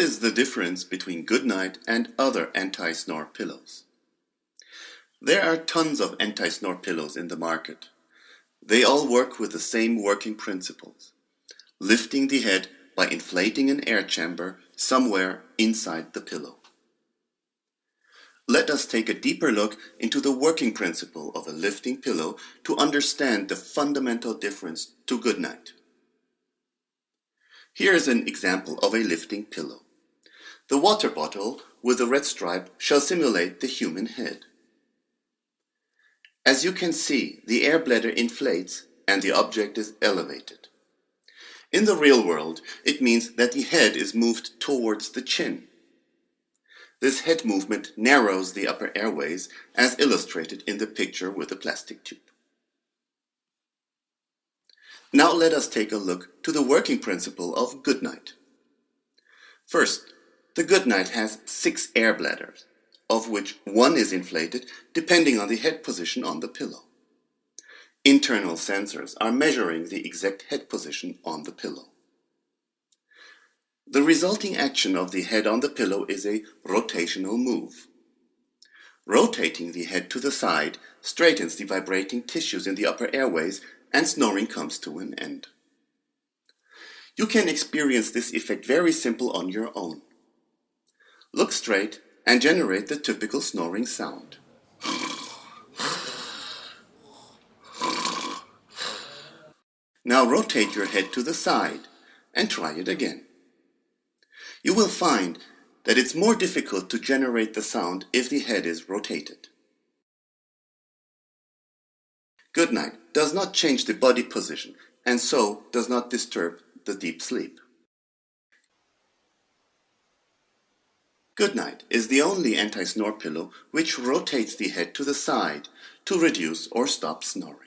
is the difference between Goodnight and other anti-snore pillows? There are tons of anti-snore pillows in the market. They all work with the same working principles, lifting the head by inflating an air chamber somewhere inside the pillow. Let us take a deeper look into the working principle of a lifting pillow to understand the fundamental difference to Goodnight. Here is an example of a lifting pillow. The water bottle with the red stripe shall simulate the human head. As you can see, the air bladder inflates and the object is elevated. In the real world, it means that the head is moved towards the chin. This head movement narrows the upper airways, as illustrated in the picture with the plastic tube. Now let us take a look to the working principle of Goodnight. First, the Goodnight has 6 air bladders, of which 1 is inflated depending on the head position on the pillow. Internal sensors are measuring the exact head position on the pillow. The resulting action of the head on the pillow is a rotational move. Rotating the head to the side straightens the vibrating tissues in the upper airways and snoring comes to an end. You can experience this effect very simple on your own. Look straight and generate the typical snoring sound. Now rotate your head to the side and try it again. You will find that it's more difficult to generate the sound if the head is rotated. Goodnight does not change the body position and so does not disturb the deep sleep. Goodnight is the only anti-snore pillow which rotates the head to the side to reduce or stop snoring.